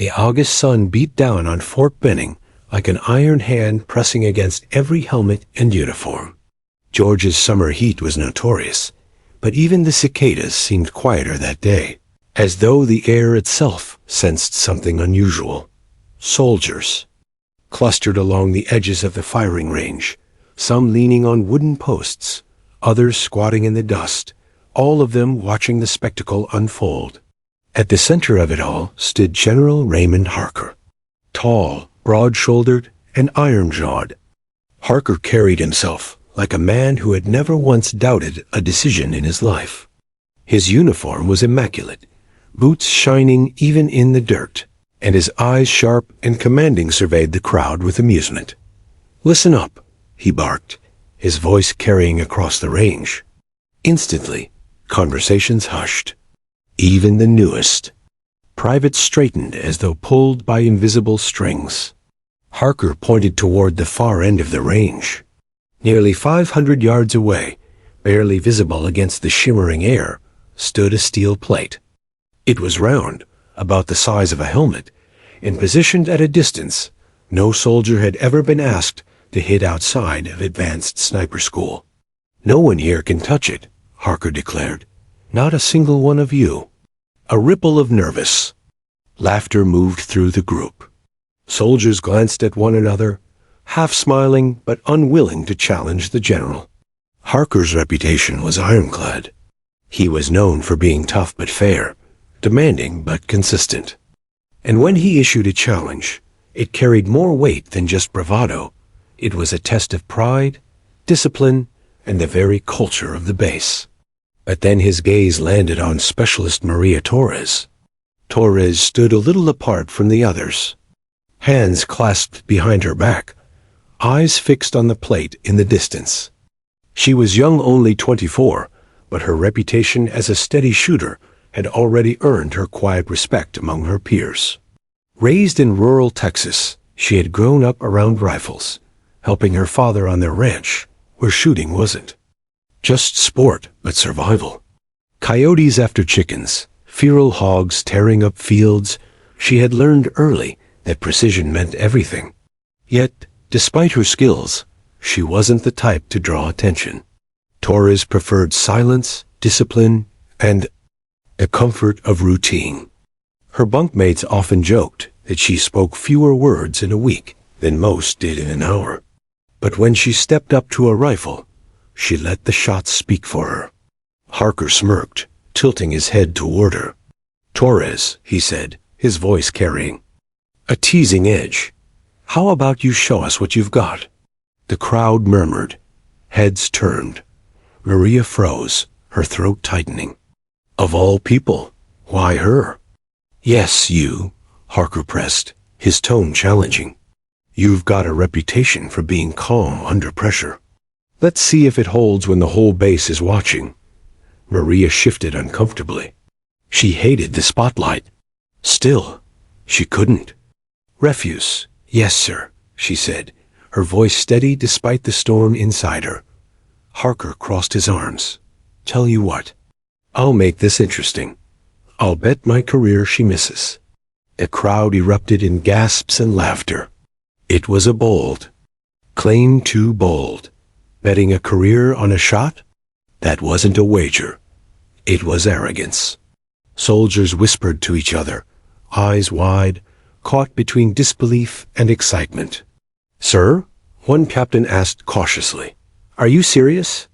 The August sun beat down on Fort Benning like an iron hand pressing against every helmet and uniform. George's summer heat was notorious, but even the cicadas seemed quieter that day, as though the air itself sensed something unusual. Soldiers clustered along the edges of the firing range, some leaning on wooden posts, others squatting in the dust, all of them watching the spectacle unfold. At the center of it all stood General Raymond Harker, tall, broad-shouldered, and iron-jawed. Harker carried himself like a man who had never once doubted a decision in his life. His uniform was immaculate, boots shining even in the dirt, and his eyes sharp and commanding surveyed the crowd with amusement. "Listen up," he barked, his voice carrying across the range. Instantly, conversations hushed. Even the newest. Privates straightened as though pulled by invisible strings. Harker pointed toward the far end of the range. Nearly 500 yards away, barely visible against the shimmering air, stood a steel plate. It was round, about the size of a helmet, and positioned at a distance no soldier had ever been asked to hit outside of advanced sniper school. "No one here can touch it," Harker declared. "Not a single one of you." A ripple of nervous laughter moved through the group. Soldiers glanced at one another, half smiling but unwilling to challenge the general. Harker's reputation was ironclad. He was known for being tough but fair, demanding but consistent. And when he issued a challenge, it carried more weight than just bravado. It was a test of pride, discipline, and the very culture of the base. But then his gaze landed on Specialist Maria Torres. Torres stood a little apart from the others, hands clasped behind her back, eyes fixed on the plate in the distance. She was young, only 24, but her reputation as a steady shooter had already earned her quiet respect among her peers. Raised in rural Texas, she had grown up around rifles, helping her father on their ranch, where shooting wasn't just sport, but survival. Coyotes after chickens, feral hogs tearing up fields, she had learned early that precision meant everything. Yet, despite her skills, she wasn't the type to draw attention. Torres preferred silence, discipline, and the comfort of routine. Her bunkmates often joked that she spoke fewer words in a week than most did in an hour. But when she stepped up to a rifle, she let the shots speak for her. Harker smirked, tilting his head toward her. "Torres," he said, his voice carrying a teasing edge, "how about you show us what you've got?" The crowd murmured. Heads turned. Maria froze, her throat tightening. Of all people, why her? "Yes, you," Harker pressed, his tone challenging. "You've got a reputation for being calm under pressure. Let's see if it holds when the whole base is watching." Maria shifted uncomfortably. She hated the spotlight. Still, she couldn't. "Refuse, yes, sir," she said, her voice steady despite the storm inside her. Harker crossed his arms. "Tell you what, I'll make this interesting. I'll bet my career she misses." A crowd erupted in gasps and laughter. It was a bold claim, too bold. Betting a career on a shot? That wasn't a wager. It was arrogance. Soldiers whispered to each other, eyes wide, caught between disbelief and excitement. "Sir?" one captain asked cautiously. "Are you serious?"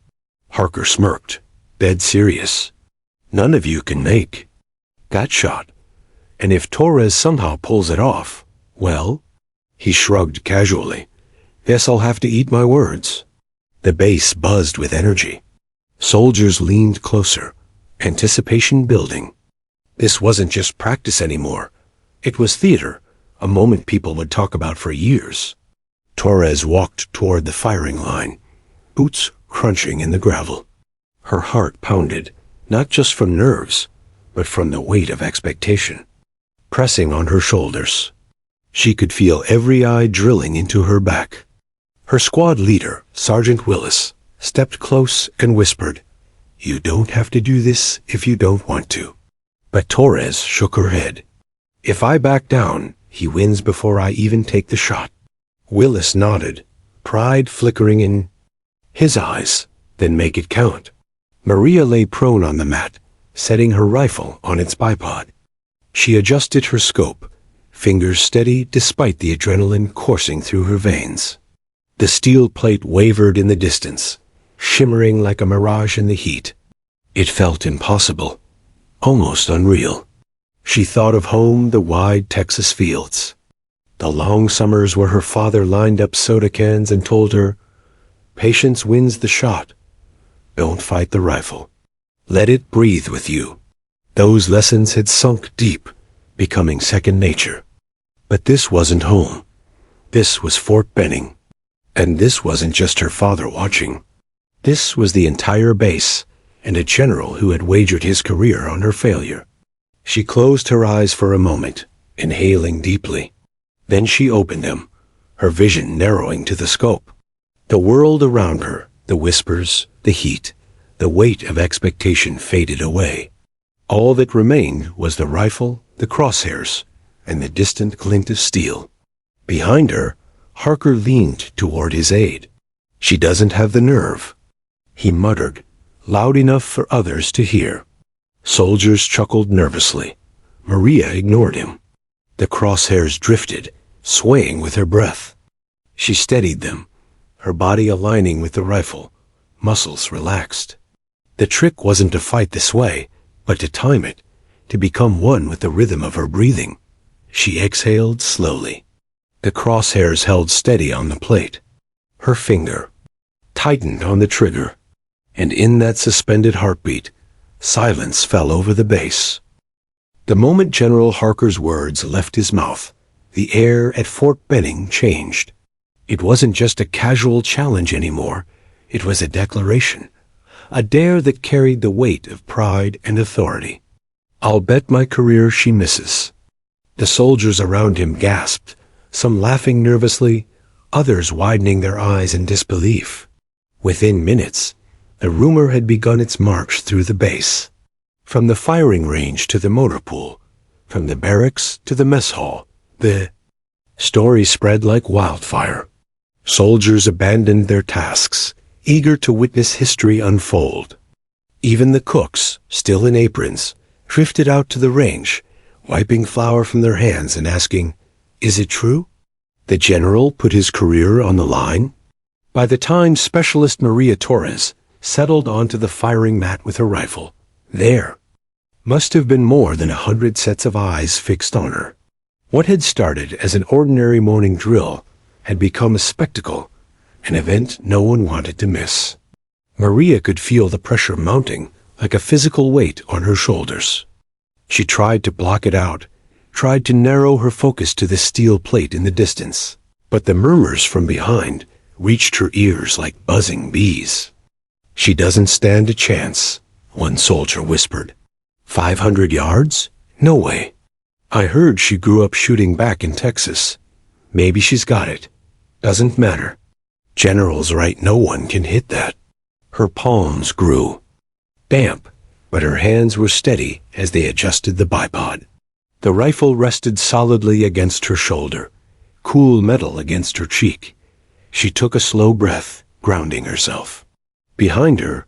Harker smirked, dead serious. "None of you can make that shot. And if Torres somehow pulls it off, well," he shrugged casually, "guess I'll have to eat my words." The base buzzed with energy. Soldiers leaned closer, anticipation building. This wasn't just practice anymore. It was theater, a moment people would talk about for years. Torres walked toward the firing line, boots crunching in the gravel. Her heart pounded, not just from nerves, but from the weight of expectation, pressing on her shoulders. She could feel every eye drilling into her back. Her squad leader, Sergeant Willis, stepped close and whispered, "You don't have to do this if you don't want to." But Torres shook her head. If I back down, he wins before I even take the shot. Willis nodded, pride flickering in his eyes. Then make it count. Maria lay prone on the mat, setting her rifle on its bipod. She adjusted her scope, fingers steady despite the adrenaline coursing through her veins. The steel plate wavered in the distance, shimmering like a mirage in the heat. It felt impossible, almost unreal. She thought of home, the wide Texas fields, the long summers where her father lined up soda cans and told her, "Patience wins the shot. Don't fight the rifle. Let it breathe with you." Those lessons had sunk deep, becoming second nature. But this wasn't home. This was Fort Benning. And this wasn't just her father watching. This was the entire base, and a general who had wagered his career on her failure. She closed her eyes for a moment, inhaling deeply. Then she opened them, her vision narrowing to the scope. The world around her, the whispers, the heat, the weight of expectation faded away. All that remained was the rifle, the crosshairs, and the distant glint of steel. Behind her, Harker leaned toward his aide. "She doesn't have the nerve," he muttered, loud enough for others to hear. Soldiers chuckled nervously. Maria ignored him. The crosshairs drifted, swaying with her breath. She steadied them, her body aligning with the rifle, muscles relaxed. The trick wasn't to fight this way, but to time it, to become one with the rhythm of her breathing. She exhaled slowly. The crosshairs held steady on the plate. Her finger tightened on the trigger, and in that suspended heartbeat, silence fell over the base. The moment General Harker's words left his mouth, the air at Fort Benning changed. It wasn't just a casual challenge anymore. It was a declaration, a dare that carried the weight of pride and authority. "I'll bet my career she misses." The soldiers around him gasped, some laughing nervously, others widening their eyes in disbelief. Within minutes, the rumor had begun its march through the base. From the firing range to the motor pool, from the barracks to the mess hall, the story spread like wildfire. Soldiers abandoned their tasks, eager to witness history unfold. Even the cooks, still in aprons, drifted out to the range, wiping flour from their hands and asking, "Is it true? The general put his career on the line?" By the time Specialist Maria Torres settled onto the firing mat with her rifle, there must have been more than 100 sets of eyes fixed on her. What had started as an ordinary morning drill had become a spectacle, an event no one wanted to miss. Maria could feel the pressure mounting like a physical weight on her shoulders. She tried to block it out, tried to narrow her focus to the steel plate in the distance, but the murmurs from behind reached her ears like buzzing bees. "She doesn't stand a chance," one soldier whispered. 500 yards? No way. I heard she grew up shooting back in Texas. Maybe she's got it. Doesn't matter. General's right, no one can hit that." Her palms grew damp, but her hands were steady as they adjusted the bipod. The rifle rested solidly against her shoulder, cool metal against her cheek. She took a slow breath, grounding herself. Behind her,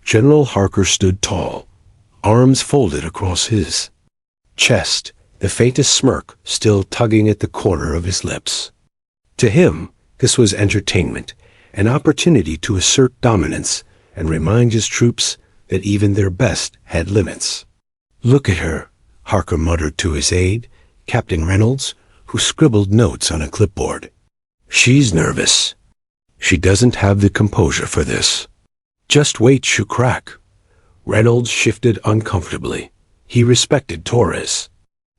General Harker stood tall, arms folded across his chest, the faintest smirk still tugging at the corner of his lips. To him, this was entertainment, an opportunity to assert dominance and remind his troops that even their best had limits. "Look at her," Harker muttered to his aide, Captain Reynolds, who scribbled notes on a clipboard. "She's nervous. She doesn't have the composure for this. Just wait, she'll crack." Reynolds shifted uncomfortably. He respected Torres.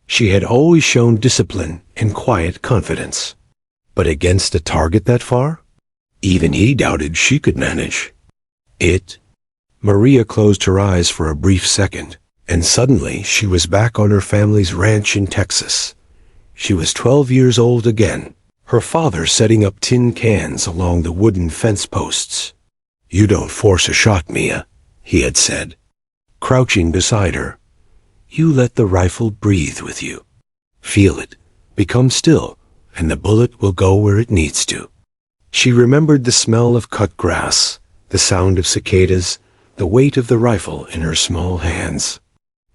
She had always shown discipline and quiet confidence. But against a target that far? Even he doubted she could manage. Maria closed her eyes for a brief second, and suddenly she was back on her family's ranch in Texas. She was 12 years old again, her father setting up tin cans along the wooden fence posts. "You don't force a shot, Mia," he had said. Crouching beside her, "You let the rifle breathe with you. Feel it. Become still, and the bullet will go where it needs to. She remembered the smell of cut grass, the sound of cicadas, the weight of the rifle in her small hands.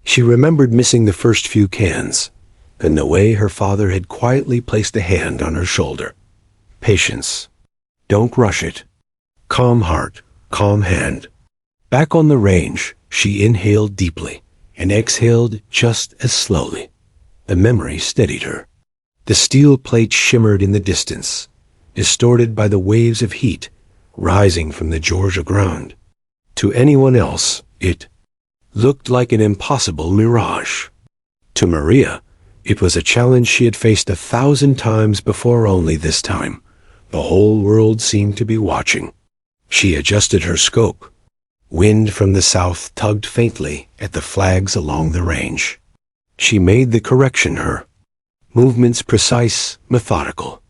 She remembered missing the first few cans, and the way her father had quietly placed a hand on her shoulder. Patience. Don't rush it. Calm heart, calm hand. Back on the range, she inhaled deeply and exhaled just as slowly. The memory steadied her. The steel plate shimmered in the distance, distorted by the waves of heat rising from the Georgia ground. To anyone else, it looked like an impossible mirage. To Maria, it was a challenge she had faced 1,000 times before. Only this time, the whole world seemed to be watching. She adjusted her scope. Wind from the south tugged faintly at the flags along the range. She made the correction her movements precise, methodical.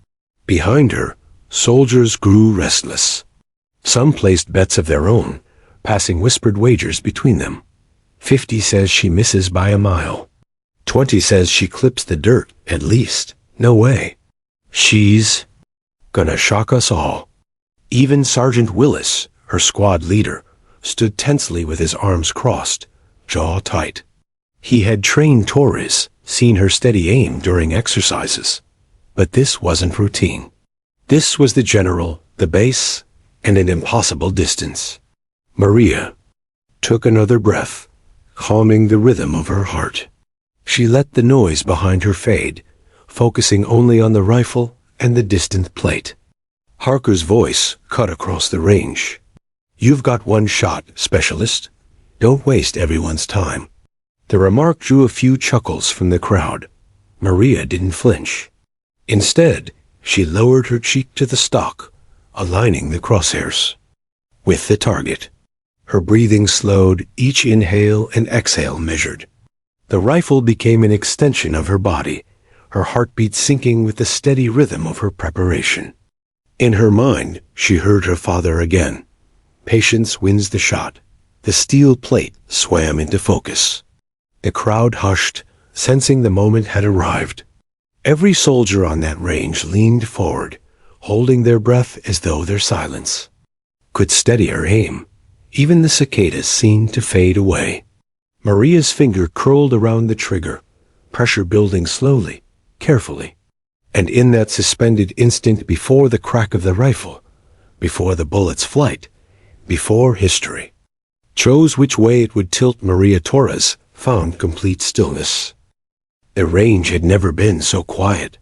Behind her, soldiers grew restless. Some placed bets of their own, passing whispered wagers between them. 50 says she misses by a mile. 20 says she clips the dirt, at least. No way. She's gonna shock us all. Even Sergeant Willis, her squad leader, stood tensely with his arms crossed, jaw tight. He had trained Torres, seen her steady aim during exercises. But this wasn't routine. This was the general, the base, and an impossible distance. Maria took another breath, calming the rhythm of her heart. She let the noise behind her fade, focusing only on the rifle and the distant plate. Harker's voice cut across the range. You've got one shot, specialist. Don't waste everyone's time. The remark drew a few chuckles from the crowd. Maria didn't flinch. Instead, she lowered her cheek to the stock, aligning the crosshairs with the target. Her breathing slowed, each inhale and exhale measured. The rifle became an extension of her body, her heartbeat syncing with the steady rhythm of her preparation. In her mind, she heard her father again. Patience wins the shot. The steel plate swam into focus. The crowd hushed, sensing the moment had arrived. Every soldier on that range leaned forward, holding their breath as though their silence could steady her aim. Even the cicadas seemed to fade away. Maria's finger curled around the trigger, pressure building slowly, carefully. And in that suspended instant before the crack of the rifle, before the bullet's flight, before history chose which way it would tilt, Maria Torres found complete stillness. The range had never been so quiet.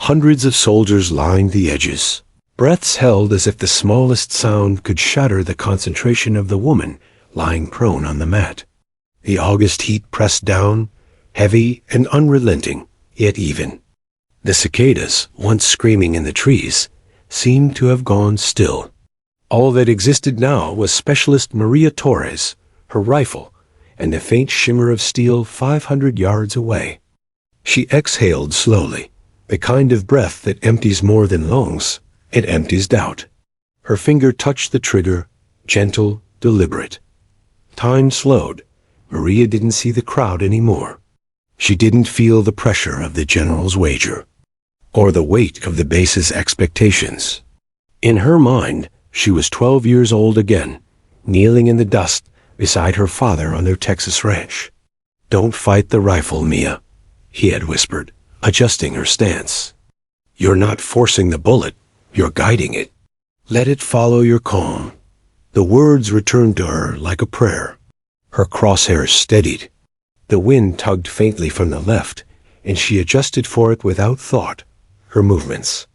Hundreds of soldiers lined the edges, breaths held as if the smallest sound could shatter the concentration of the woman lying prone on the mat. The August heat pressed down, heavy and unrelenting, yet even. The cicadas, once screaming in the trees, seemed to have gone still. All that existed now was Specialist Maria Torres, her rifle, and the faint shimmer of steel 500 yards away. She exhaled slowly, the kind of breath that empties more than lungs. It empties doubt. Her finger touched the trigger, gentle, deliberate. Time slowed. Maria didn't see the crowd anymore. She didn't feel the pressure of the general's wager, or the weight of the base's expectations. In her mind, she was 12 years old again, kneeling in the dust beside her father on their Texas ranch. Don't fight the rifle, Mia, he had whispered, adjusting her stance. You're not forcing the bullet, you're guiding it. Let it follow your calm. The words returned to her like a prayer. Her crosshairs steadied. The wind tugged faintly from the left, and she adjusted for it without thought, her movements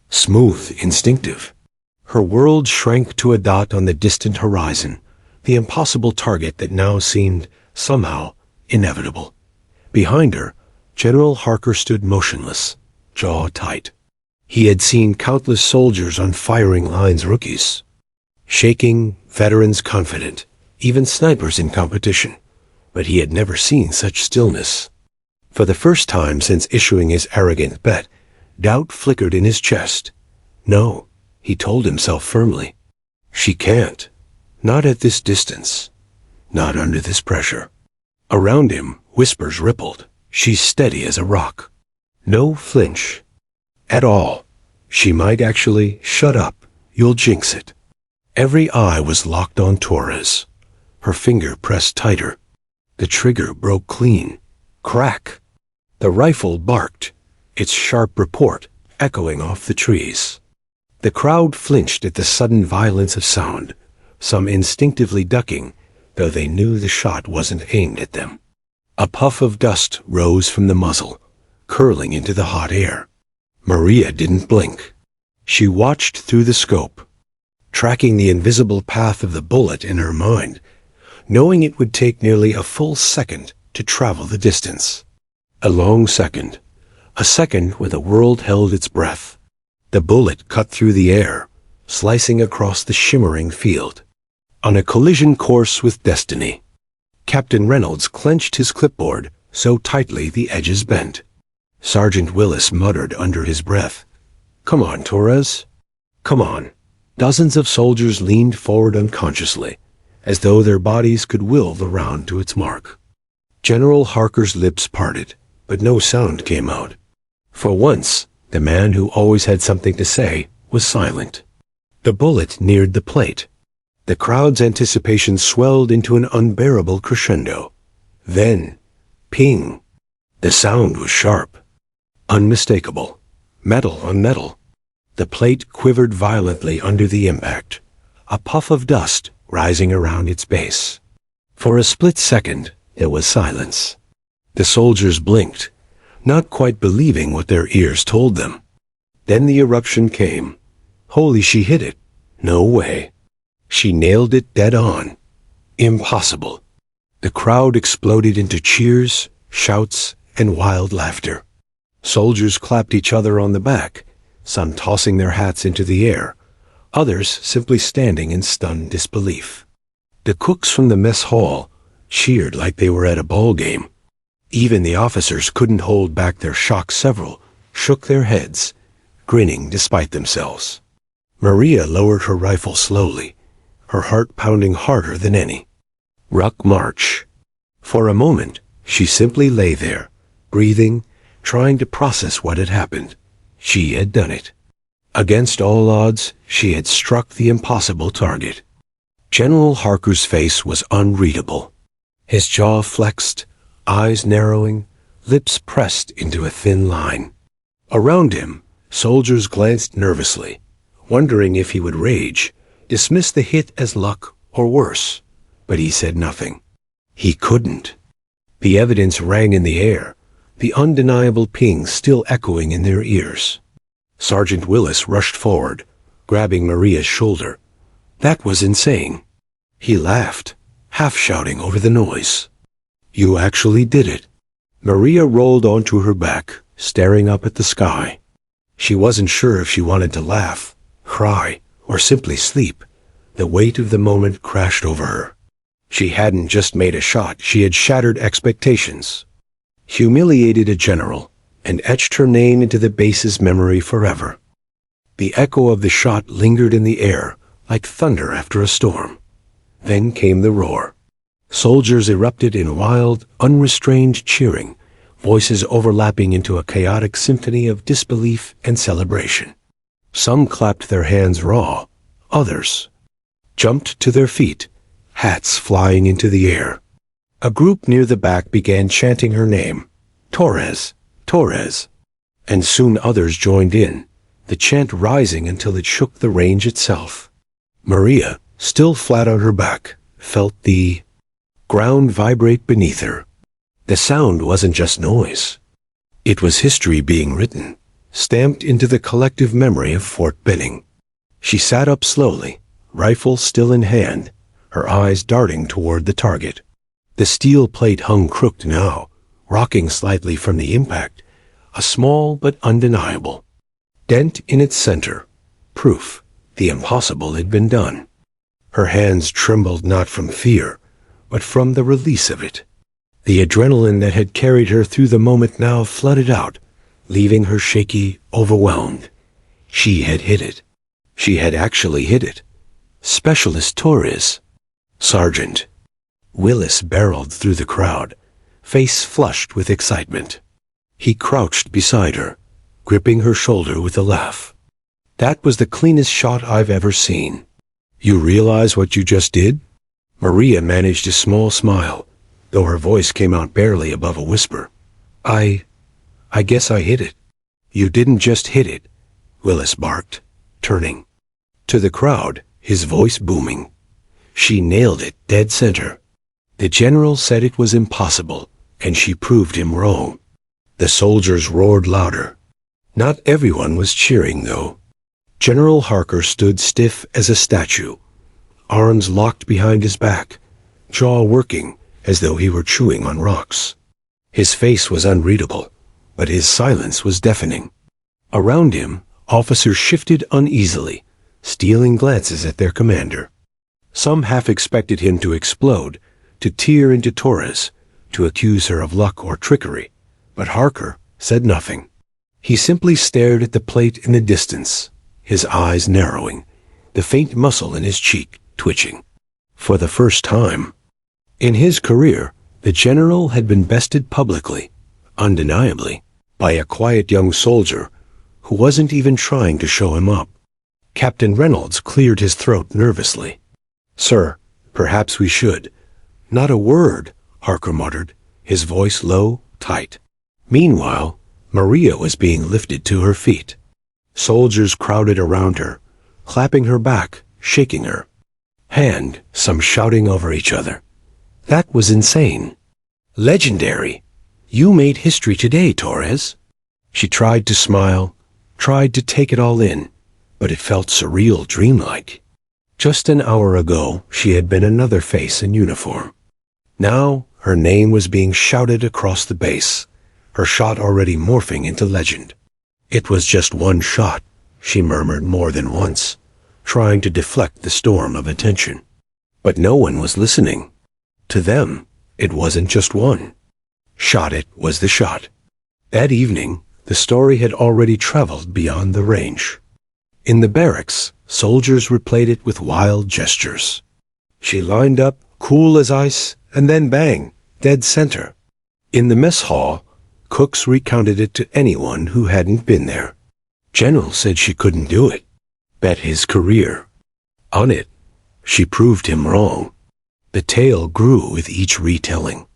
smooth, instinctive. Her world shrank to a dot on the distant horizon, the impossible target that now seemed, somehow, inevitable. Behind her, General Harker stood motionless, jaw tight. He had seen countless soldiers on firing lines, rookies shaking, veterans confident, even snipers in competition. But he had never seen such stillness. For the first time since issuing his arrogant bet, doubt flickered in his chest. No, he told himself firmly. She can't. Not at this distance. Not under this pressure. Around him, whispers rippled. She's steady as a rock. No flinch. At all. She might actually, shut up, you'll jinx it. Every eye was locked on Torres. Her finger pressed tighter. The trigger broke clean. Crack. The rifle barked, its sharp report echoing off the trees. The crowd flinched at the sudden violence of sound, some instinctively ducking, though they knew the shot wasn't aimed at them. A puff of dust rose from the muzzle, curling into the hot air. Maria didn't blink. She watched through the scope, tracking the invisible path of the bullet in her mind, knowing it would take nearly a full second to travel the distance. A long second. A second where the world held its breath. The bullet cut through the air, slicing across the shimmering field. On a collision course with destiny. Captain Reynolds clenched his clipboard so tightly the edges bent. Sergeant Willis muttered under his breath, "Come on, Torres. Come on." Dozens of soldiers leaned forward unconsciously, as though their bodies could will the round to its mark. General Harker's lips parted, but no sound came out. For once, the man who always had something to say was silent. The bullet neared the plate. The crowd's anticipation swelled into an unbearable crescendo. Then, ping. The sound was sharp, unmistakable, metal on metal. The plate quivered violently under the impact, a puff of dust rising around its base. For a split second, there was silence. The soldiers blinked, not quite believing what their ears told them. Then the eruption came. Holy, she hit it. No way. She nailed it dead on. Impossible. The crowd exploded into cheers, shouts, and wild laughter. Soldiers clapped each other on the back, some tossing their hats into the air, others simply standing in stunned disbelief. The cooks from the mess hall cheered like they were at a ball game. Even the officers couldn't hold back their shock. Several shook their heads, grinning despite themselves. Maria lowered her rifle slowly, her heart pounding harder than any. Ruck march. For a moment, she simply lay there, breathing, trying to process what had happened. She had done it. Against all odds, she had struck the impossible target. General Harker's face was unreadable. His jaw flexed, eyes narrowing, lips pressed into a thin line. Around him, soldiers glanced nervously, wondering if he would rage, dismiss the hit as luck or worse, but he said nothing. He couldn't. The evidence rang in the air, the undeniable ping still echoing in their ears. Sergeant Willis rushed forward, grabbing Maria's shoulder. That was insane. He laughed, half shouting over the noise. You actually did it. Maria rolled onto her back, staring up at the sky. She wasn't sure if she wanted to laugh, cry, or simply sleep. The weight of the moment crashed over her. She hadn't just made a shot, she had shattered expectations, humiliated a general, and etched her name into the base's memory forever. The echo of the shot lingered in the air, like thunder after a storm. Then came the roar. Soldiers erupted in wild, unrestrained cheering, voices overlapping into a chaotic symphony of disbelief and celebration. Some clapped their hands raw, others jumped to their feet, hats flying into the air. A group near the back began chanting her name, Torres, Torres, and soon others joined in, the chant rising until it shook the range itself. Maria, still flat on her back, felt the ground vibrate beneath her. The sound wasn't just noise. It was history being written, stamped into the collective memory of Fort Benning. She sat up slowly, rifle still in hand, her eyes darting toward the target. The steel plate hung crooked now, rocking slightly from the impact, a small but undeniable dent in its center, proof the impossible had been done. Her hands trembled not from fear, but from the release of it. The adrenaline that had carried her through the moment now flooded out, leaving her shaky, overwhelmed. She had hit it. She had actually hit it. Specialist Torres. Sergeant. Willis barreled through the crowd, face flushed with excitement. He crouched beside her, gripping her shoulder with a laugh. "That was the cleanest shot I've ever seen. You realize what you just did?" Maria managed a small smile, though her voice came out barely above a whisper. I guess I hit it." "You didn't just hit it," Willis barked, turning to the crowd, his voice booming. "She nailed it dead center. The general said it was impossible, and she proved him wrong." The soldiers roared louder. Not everyone was cheering, though. General Harker stood stiff as a statue, arms locked behind his back, jaw working as though he were chewing on rocks. His face was unreadable, but his silence was deafening. Around him, officers shifted uneasily, stealing glances at their commander. Some half expected him to explode, to tear into Torres, to accuse her of luck or trickery, but Harker said nothing. He simply stared at the plate in the distance, his eyes narrowing, the faint muscle in his cheek twitching. For the first time in his career, the general had been bested publicly, undeniably, by a quiet young soldier who wasn't even trying to show him up. Captain Reynolds cleared his throat nervously. "Sir, perhaps we should." "Not a word," Harker muttered, his voice low, tight. Meanwhile, Maria was being lifted to her feet. Soldiers crowded around her, clapping her back, shaking her. Some shouting over each other. That was insane. "Legendary! You made history today, Torres." She tried to smile, tried to take it all in, but it felt surreal, dreamlike. Just an hour ago, she had been another face in uniform. Now, her name was being shouted across the base, her shot already morphing into legend. "It was just one shot," she murmured more than once, trying to deflect the storm of attention. But no one was listening. To them, it wasn't just one. Shot it was the shot. That evening, the story had already traveled beyond the range. In the barracks, soldiers replayed it with wild gestures. She lined up, cool as ice, and then bang, dead center. In the mess hall, cooks recounted it to anyone who hadn't been there. General said she couldn't do it. Bet his career on it. She proved him wrong. The tale grew with each retelling.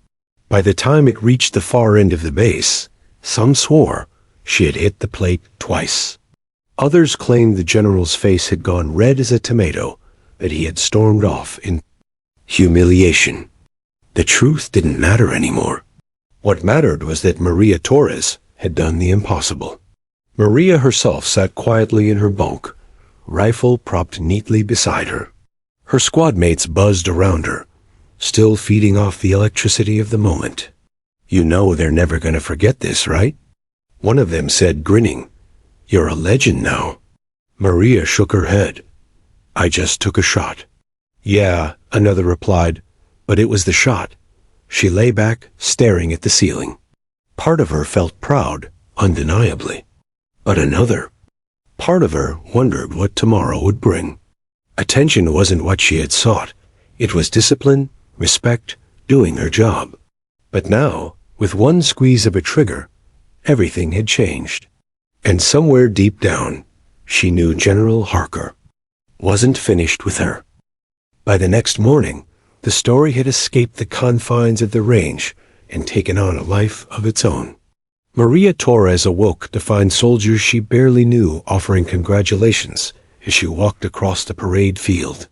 By the time it reached the far end of the base, some swore she had hit the plate twice. Others claimed the general's face had gone red as a tomato, that he had stormed off in humiliation. The truth didn't matter anymore. What mattered was that Maria Torres had done the impossible. Maria herself sat quietly in her bunk, rifle propped neatly beside her. Her squad mates buzzed around her, still feeding off the electricity of the moment. "You know they're never going to forget this, right?" One of them said, grinning. "You're a legend now." Maria shook her head. "I just took a shot." "Yeah," another replied, "but it was the shot." She lay back, staring at the ceiling. Part of her felt proud, undeniably. But another part of her wondered what tomorrow would bring. Attention wasn't what she had sought. It was discipline, respect, doing her job. But now, with one squeeze of a trigger, everything had changed. And somewhere deep down, she knew General Harker wasn't finished with her. By the next morning, the story had escaped the confines of the range and taken on a life of its own. Maria Torres awoke to find soldiers she barely knew offering congratulations as she walked across the parade field.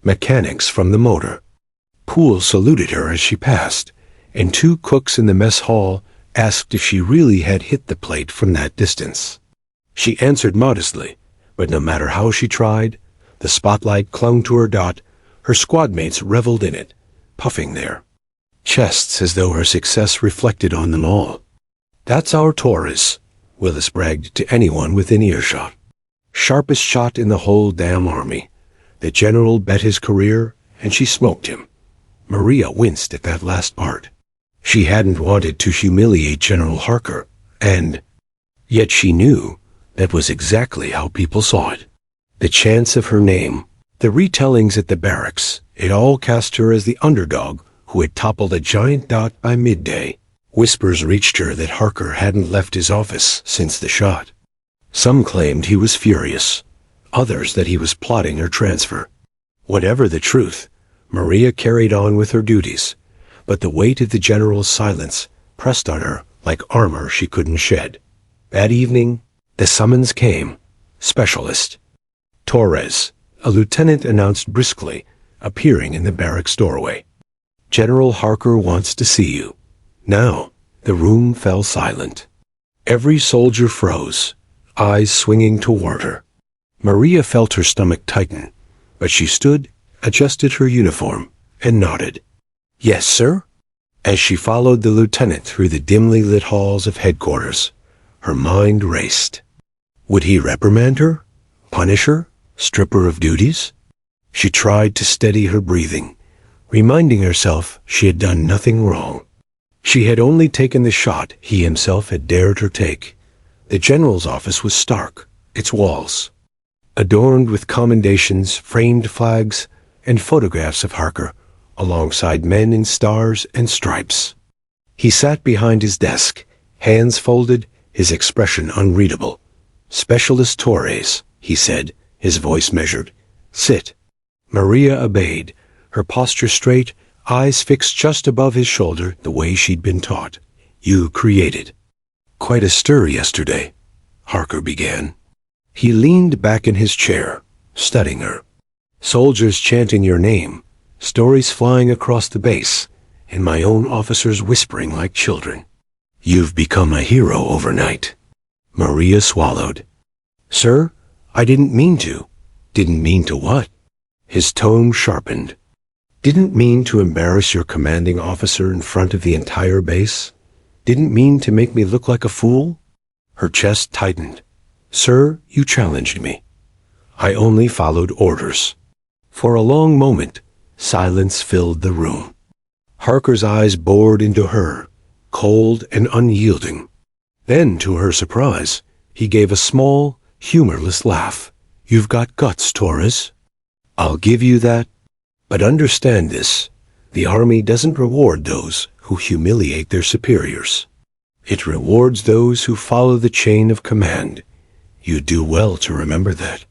Mechanics from the motor pool saluted her as she passed, and two cooks in the mess hall asked if she really had hit the plate from that distance. She answered modestly, but no matter how she tried, the spotlight clung to her dot. Her squad mates reveled in it, puffing their chests as though her success reflected on them all. "That's our Torres," Willis bragged to anyone within earshot. "Sharpest shot in the whole damn army. The general bet his career, and she smoked him." Maria winced at that last part. She hadn't wanted to humiliate General Harker, and yet she knew that was exactly how people saw it. The chance of her name, the retellings at the barracks, it all cast her as the underdog who had toppled a giant dot by midday. Whispers reached her that Harker hadn't left his office since the shot. Some claimed he was furious, others that he was plotting her transfer. Whatever the truth, Maria carried on with her duties, but the weight of the general's silence pressed on her like armor she couldn't shed. That evening, the summons came. Specialist Torres, a lieutenant announced briskly, appearing in the barracks doorway. General Harker wants to see you. Now, the room fell silent. Every soldier froze, eyes swinging toward her. Maria felt her stomach tighten, but she stood, adjusted her uniform, and nodded. Yes, sir? As she followed the lieutenant through the dimly lit halls of headquarters, her mind raced. Would he reprimand her? Punish her? Strip her of duties? She tried to steady her breathing, reminding herself she had done nothing wrong. She had only taken the shot he himself had dared her take. The general's office was stark, its walls adorned with commendations, framed flags, and photographs of Harker, alongside men in stars and stripes. He sat behind his desk, hands folded, his expression unreadable. Specialist Torres, he said, his voice measured. Sit. Maria obeyed, her posture straight, eyes fixed just above his shoulder the way she'd been taught. You created quite a stir yesterday, Harker began. He leaned back in his chair, studying her. Soldiers chanting your name, stories flying across the base, and my own officers whispering like children. You've become a hero overnight. Maria swallowed. Sir, I didn't mean to. Didn't mean to what? His tone sharpened. Didn't mean to embarrass your commanding officer in front of the entire base? Didn't mean to make me look like a fool? Her chest tightened. Sir, you challenged me. I only followed orders. For a long moment, silence filled the room. Harker's eyes bored into her, cold and unyielding. Then, to her surprise, he gave a small, humorless laugh. You've got guts, Torres. I'll give you that. But understand this, the army doesn't reward those who humiliate their superiors. It rewards those who follow the chain of command. You do well to remember that.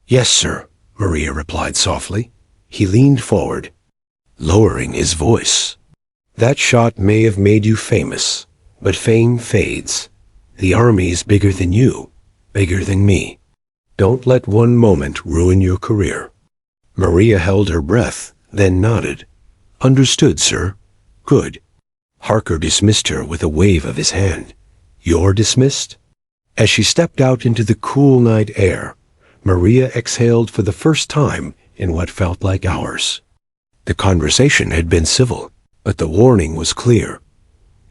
Yes, sir, Maria replied softly. He leaned forward, lowering his voice. That shot may have made you famous, but fame fades. The army is bigger than you, bigger than me. Don't let one moment ruin your career. Maria held her breath, then nodded. Understood, sir. Good. Harker dismissed her with a wave of his hand. You're dismissed? As she stepped out into the cool night air, Maria exhaled for the first time in what felt like hours. The conversation had been civil, but the warning was clear.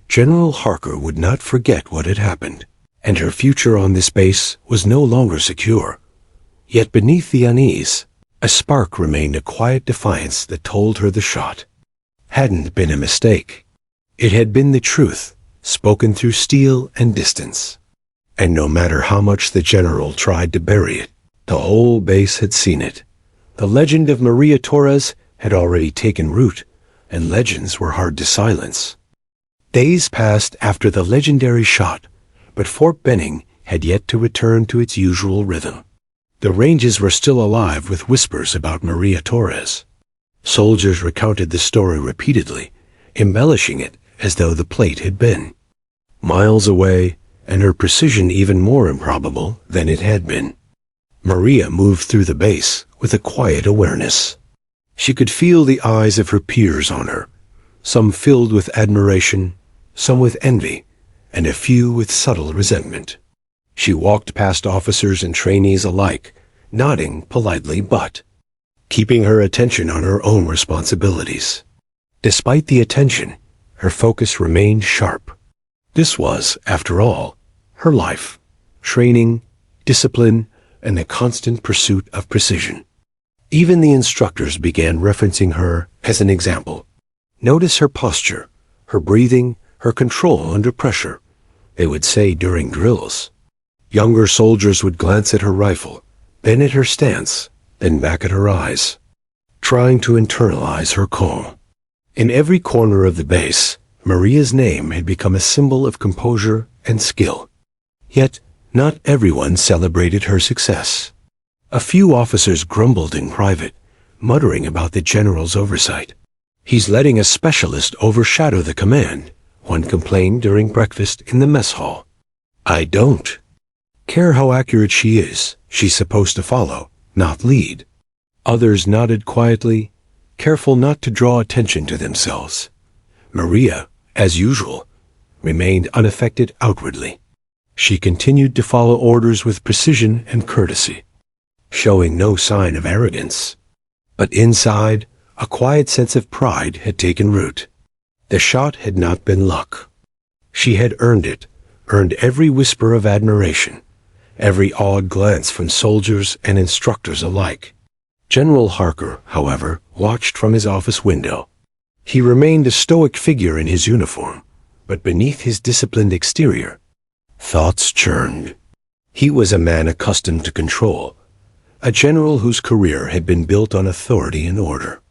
General Harker would not forget what had happened, and her future on this base was no longer secure. Yet beneath the unease, a spark remained, a quiet defiance that told her the shot hadn't been a mistake. It had been the truth, spoken through steel and distance. And no matter how much the general tried to bury it, the whole base had seen it. The legend of Maria Torres had already taken root, and legends were hard to silence. Days passed after the legendary shot, but Fort Benning had yet to return to its usual rhythm. The ranges were still alive with whispers about Maria Torres. Soldiers recounted the story repeatedly, embellishing it as though the plate had been miles away, and her precision even more improbable than it had been. Maria moved through the base with a quiet awareness. She could feel the eyes of her peers on her, some filled with admiration, some with envy, and a few with subtle resentment. She walked past officers and trainees alike, nodding politely but keeping her attention on her own responsibilities. Despite the attention, her focus remained sharp. This was, after all, her life, training, discipline, and the constant pursuit of precision. Even the instructors began referencing her as an example. Notice her posture, her breathing, her control under pressure, they would say during drills. Younger soldiers would glance at her rifle, then at her stance, then back at her eyes, trying to internalize her calm. In every corner of the base, Maria's name had become a symbol of composure and skill. Yet, not everyone celebrated her success. A few officers grumbled in private, muttering about the general's oversight. "He's letting a specialist overshadow the command," one complained during breakfast in the mess hall. "I don't care how accurate she is. She's supposed to follow, not lead." Others nodded quietly, careful not to draw attention to themselves. Maria, as usual, remained unaffected outwardly. She continued to follow orders with precision and courtesy, showing no sign of arrogance. But inside, a quiet sense of pride had taken root. The shot had not been luck. She had earned it, earned every whisper of admiration, every awed glance from soldiers and instructors alike. General Harker, however, watched from his office window. He remained a stoic figure in his uniform, but beneath his disciplined exterior, thoughts churned. He was a man accustomed to control, a general whose career had been built on authority and order.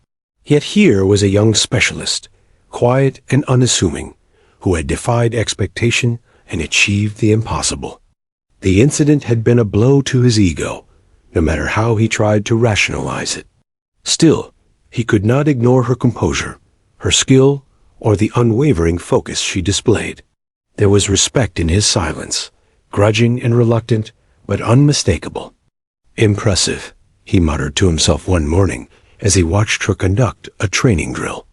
Yet here was a young specialist, quiet and unassuming, who had defied expectation and achieved the impossible. The incident had been a blow to his ego, no matter how he tried to rationalize it. Still, he could not ignore her composure, her skill, or the unwavering focus she displayed. There was respect in his silence, grudging and reluctant, but unmistakable. "Impressive," he muttered to himself one morning as he watched her conduct a training drill.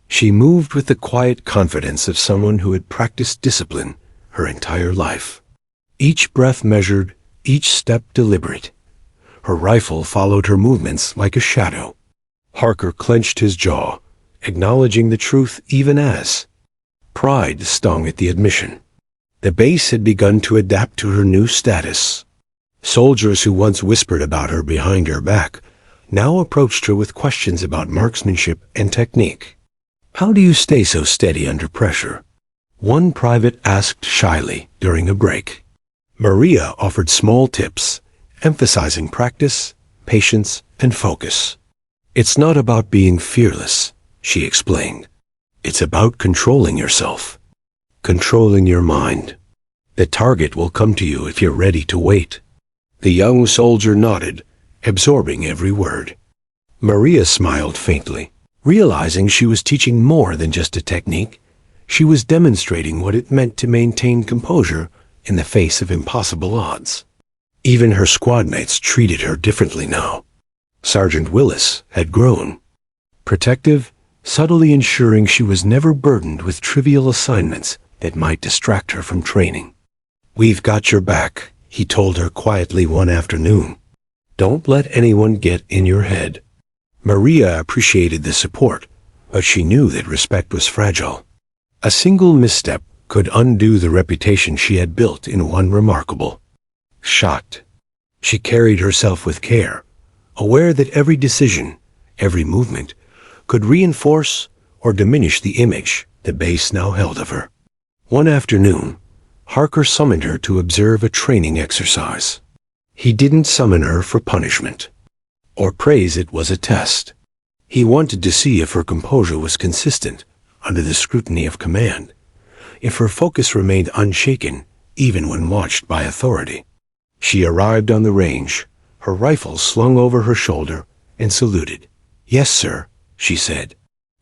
She moved with the quiet confidence of someone who had practiced discipline her entire life. Each breath measured, each step deliberate. Her rifle followed her movements like a shadow. Harker clenched his jaw, acknowledging the truth even as pride stung at the admission. The base had begun to adapt to her new status. Soldiers who once whispered about her behind her back now approached her with questions about marksmanship and technique. "How do you stay so steady under pressure?" one private asked shyly during a break. Maria offered small tips, emphasizing practice, patience, and focus. "It's not about being fearless," she explained. "It's about controlling yourself, controlling your mind. The target will come to you if you're ready to wait." The young soldier nodded, absorbing every word. Maria smiled faintly, realizing she was teaching more than just a technique. She was demonstrating what it meant to maintain composure in the face of impossible odds. Even her squad mates treated her differently now. Sergeant Willis had grown, protective, subtly ensuring she was never burdened with trivial assignments that might distract her from training. "We've got your back," he told her quietly one afternoon. "Don't let anyone get in your head." Maria appreciated the support, but she knew that respect was fragile. A single misstep could undo the reputation she had built in one remarkable shot. She carried herself with care, aware that every decision, every movement, could reinforce or diminish the image the base now held of her. One afternoon, Harker summoned her to observe a training exercise. He didn't summon her for punishment or praise. It was a test. He wanted to see if her composure was consistent under the scrutiny of command, if her focus remained unshaken even when watched by authority. She arrived on the range, her rifle slung over her shoulder, and saluted. "Yes, sir," she said.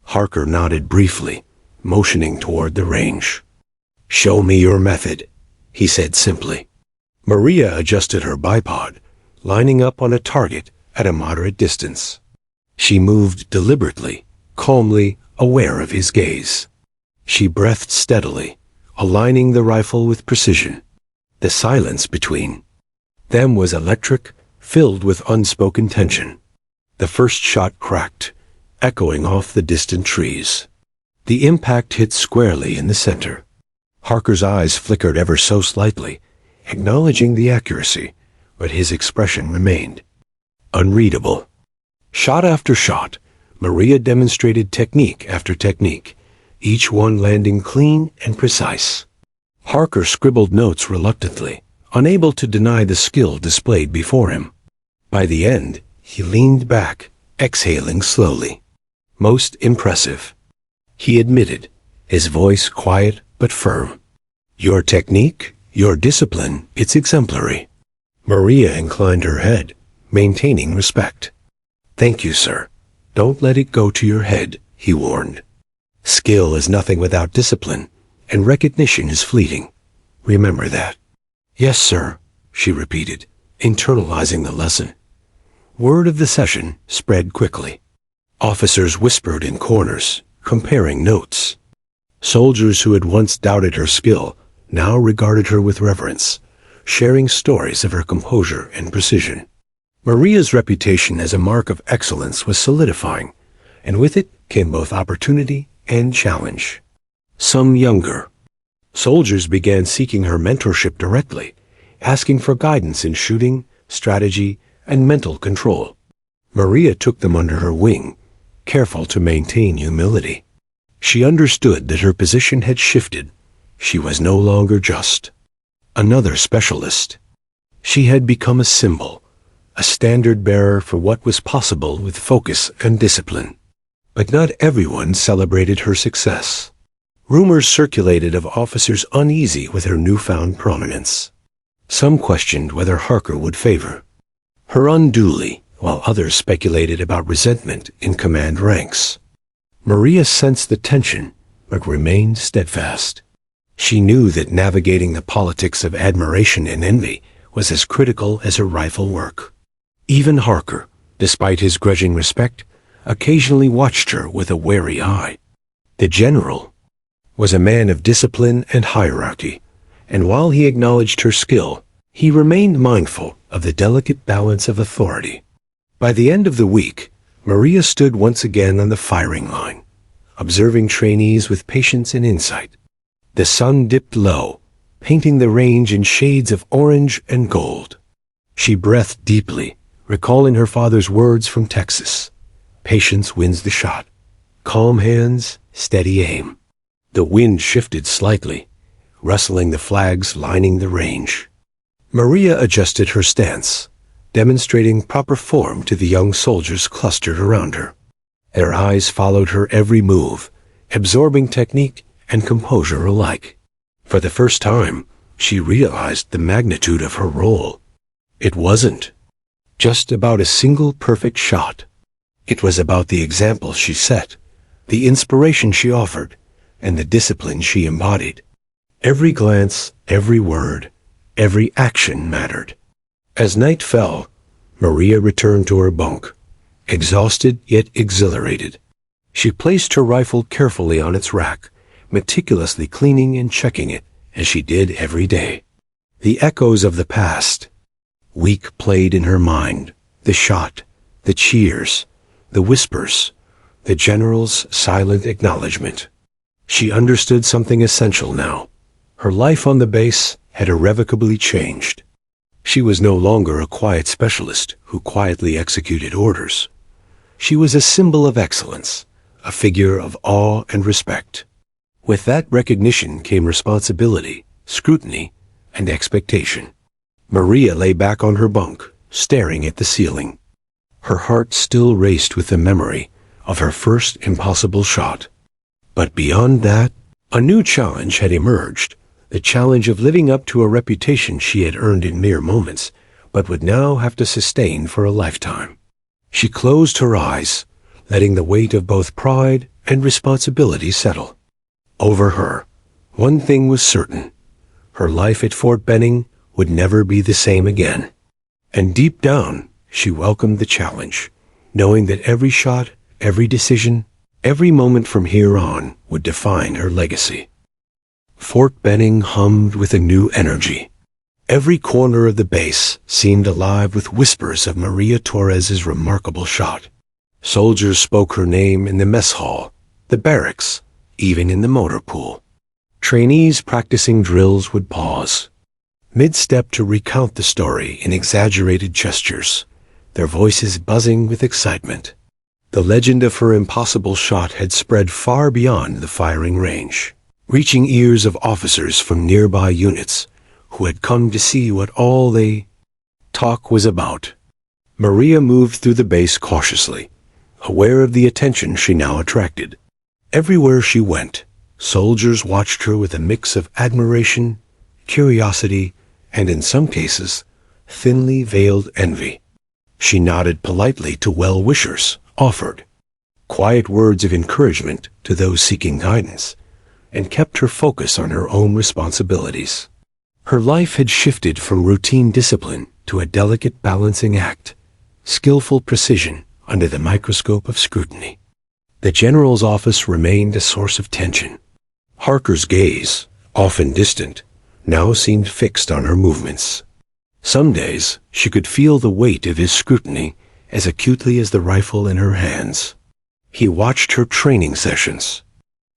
Harker nodded briefly, motioning toward the range. "Show me your method," he said simply. Maria adjusted her bipod, lining up on a target at a moderate distance. She moved deliberately, calmly, aware of his gaze. She breathed steadily, aligning the rifle with precision. The silence between them was electric, filled with unspoken tension. The first shot cracked, echoing off the distant trees. The impact hit squarely in the center. Harker's eyes flickered ever so slightly, acknowledging the accuracy, but his expression remained unreadable. Shot after shot, Maria demonstrated technique after technique, each one landing clean and precise. Harker scribbled notes reluctantly, unable to deny the skill displayed before him. By the end, he leaned back, exhaling slowly. "Most impressive," he admitted, his voice quiet but firm. "Your technique, your discipline, it's exemplary." Maria inclined her head, maintaining respect. "Thank you, sir. Don't let it go to your head," he warned. "Skill is nothing without discipline, and recognition is fleeting. Remember that." "Yes, sir," she repeated, internalizing the lesson. Word of the session spread quickly. Officers whispered in corners, comparing notes. Soldiers who had once doubted her skill now regarded her with reverence, sharing stories of her composure and precision. Maria's reputation as a mark of excellence was solidifying, and with it came both opportunity and challenge. Some younger soldiers began seeking her mentorship directly, asking for guidance in shooting, strategy, and mental control. Maria took them under her wing, careful to maintain humility. She understood that her position had shifted. She was no longer just another specialist. She had become a symbol, a standard bearer for what was possible with focus and discipline. But not everyone celebrated her success. Rumors circulated of officers uneasy with her newfound prominence. Some questioned whether Harker would favor her unduly, while others speculated about resentment in command ranks. Maria sensed the tension, but remained steadfast. She knew that navigating the politics of admiration and envy was as critical as her rifle work. Even Harker, despite his grudging respect, occasionally watched her with a wary eye. The general was a man of discipline and hierarchy, and while he acknowledged her skill, he remained mindful of the delicate balance of authority. By the end of the week, Maria stood once again on the firing line, observing trainees with patience and insight. The sun dipped low, painting the range in shades of orange and gold. She breathed deeply, recalling her father's words from Texas. "Patience wins the shot. Calm hands, steady aim." The wind shifted slightly, rustling the flags lining the range. Maria adjusted her stance, demonstrating proper form to the young soldiers clustered around her. Their eyes followed her every move, absorbing technique and composure alike. For the first time, she realized the magnitude of her role. It wasn't just about a single perfect shot. It was about the example she set, the inspiration she offered, and the discipline she embodied. Every glance, every word, every action mattered. As night fell, Maria returned to her bunk, exhausted yet exhilarated. She placed her rifle carefully on its rack, meticulously cleaning and checking it, as she did every day. The echoes of the past week played in her mind, the shot, the cheers, the whispers, the general's silent acknowledgement. She understood something essential now. Her life on the base had irrevocably changed. She was no longer a quiet specialist who quietly executed orders. She was a symbol of excellence, a figure of awe and respect. With that recognition came responsibility, scrutiny, and expectation. Maria lay back on her bunk, staring at the ceiling. Her heart still raced with the memory of her first impossible shot. But beyond that, a new challenge had emerged, the challenge of living up to a reputation she had earned in mere moments, but would now have to sustain for a lifetime. She closed her eyes, letting the weight of both pride and responsibility settle. Over her, one thing was certain. Her life at Fort Benning would never be the same again. And deep down, she welcomed the challenge, knowing that every shot, every decision, every moment from here on would define her legacy. Fort Benning hummed with a new energy. Every corner of the base seemed alive with whispers of Maria Torres's remarkable shot. Soldiers spoke her name in the mess hall, the barracks, even in the motor pool. Trainees practicing drills would pause, mid-step to recount the story in exaggerated gestures, their voices buzzing with excitement. The legend of her impossible shot had spread far beyond the firing range, reaching ears of officers from nearby units who had come to see what all the talk was about. Maria moved through the base cautiously, aware of the attention she now attracted. Everywhere she went, Soldiers watched her with a mix of admiration, curiosity, and in some cases, thinly veiled envy. She nodded politely to well-wishers, offered quiet words of encouragement to those seeking guidance, and kept her focus on her own responsibilities. Her life had shifted from routine discipline to a delicate balancing act, skillful precision under the microscope of scrutiny. The general's office remained a source of tension. Harker's gaze, often distant, now seemed fixed on her movements. Some days she could feel the weight of his scrutiny as acutely as the rifle in her hands. He watched her training sessions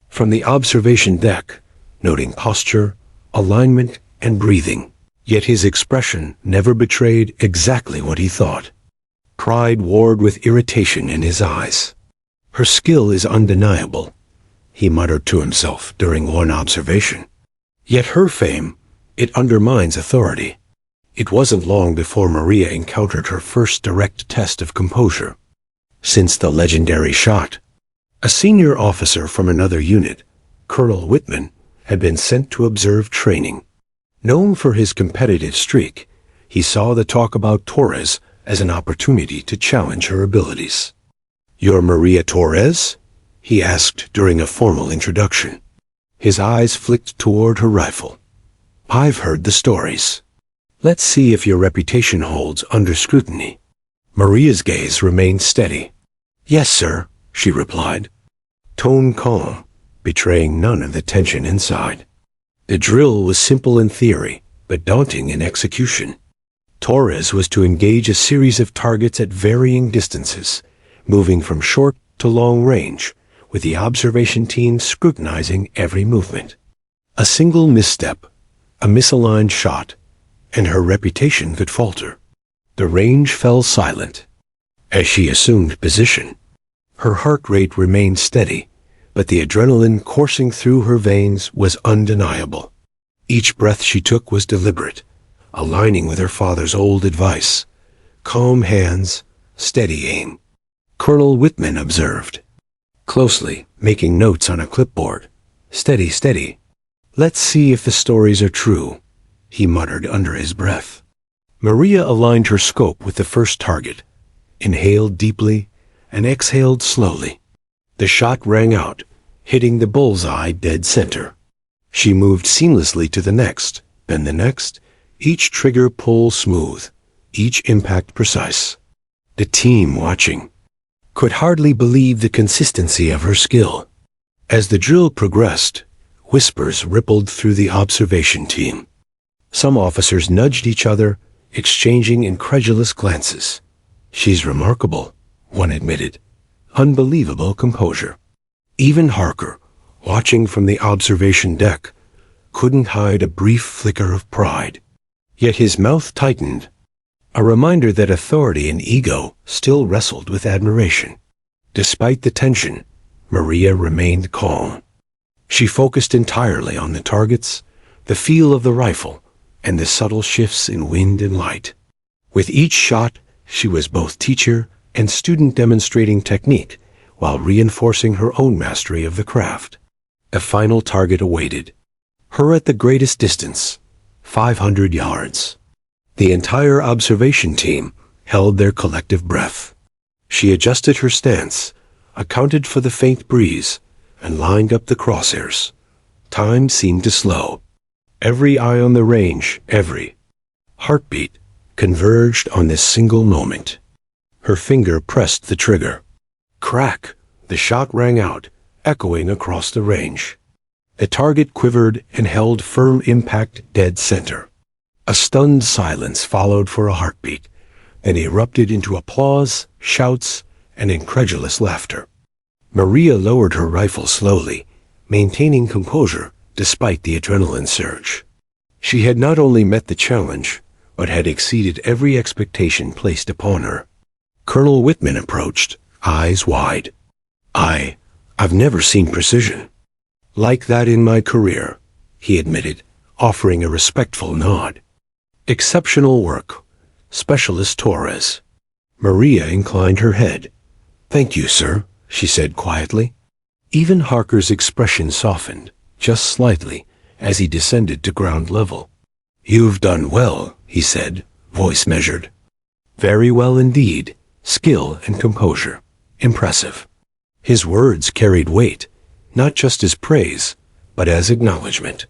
from the observation deck, noting posture, alignment, and breathing. Yet his expression never betrayed exactly what he thought. Pride warred with irritation in his eyes. Her skill is undeniable, he muttered to himself during one observation. Yet her fame, it undermines authority. It wasn't long before Maria encountered her first direct test of composure. Since the legendary shot, a senior officer from another unit, Colonel Whitman, had been sent to observe training. Known for his competitive streak, he saw the talk about Torres as an opportunity to challenge her abilities. "You're Maria Torres?" he asked during a formal introduction. His eyes flicked toward her rifle. "I've heard the stories. Let's see if your reputation holds under scrutiny." Maria's gaze remained steady. "Yes, sir," she replied, tone calm, betraying none of the tension inside. The drill was simple in theory, but daunting in execution. Torres was to engage a series of targets at varying distances, moving from short to long range, with the observation team scrutinizing every movement. A single misstep, a misaligned shot, and her reputation could falter. The range fell silent. As she assumed position, her heart rate remained steady, but the adrenaline coursing through her veins was undeniable. Each breath she took was deliberate, aligning with her father's old advice: calm hands, steady aim. Colonel Whitman observed, closely, making notes on a clipboard. "Steady, steady. Let's see if the stories are true," he muttered under his breath. Maria aligned her scope with the first target, inhaled deeply, and exhaled slowly. The shot rang out, hitting the bullseye dead center. She moved seamlessly to the next, then the next, each trigger pull smooth, each impact precise. The team watching could hardly believe the consistency of her skill. As the drill progressed, whispers rippled through the observation team. Some officers nudged each other, exchanging incredulous glances. "She's remarkable," one admitted. "Unbelievable composure." Even Harker, watching from the observation deck, couldn't hide a brief flicker of pride. Yet his mouth tightened, a reminder that authority and ego still wrestled with admiration. Despite the tension, Maria remained calm. She focused entirely on the targets, the feel of the rifle, and the subtle shifts in wind and light. With each shot, she was both teacher and student, demonstrating technique while reinforcing her own mastery of the craft. A final target awaited, her at the greatest distance, 500 yards. The entire observation team held their collective breath. She adjusted her stance, accounted for the faint breeze, and lined up the crosshairs. Time seemed to slow. Every eye on the range, every heartbeat, converged on this single moment. Her finger pressed the trigger. Crack! The shot rang out, echoing across the range. The target quivered and held firm impact dead center. A stunned silence followed for a heartbeat, then erupted into applause, shouts, and incredulous laughter. Maria lowered her rifle slowly, maintaining composure despite the adrenaline surge. She had not only met the challenge, but had exceeded every expectation placed upon her. Colonel Whitman approached, eyes wide. I've never seen precision like that in my career," he admitted, offering a respectful nod. "Exceptional work, Specialist Torres." Maria inclined her head. "Thank you, sir," she said quietly. Even Harker's expression softened, just slightly, as he descended to ground level. "You've done well," he said, voice measured. "Very well indeed. Skill and composure. Impressive." His words carried weight, not just as praise, but as acknowledgement.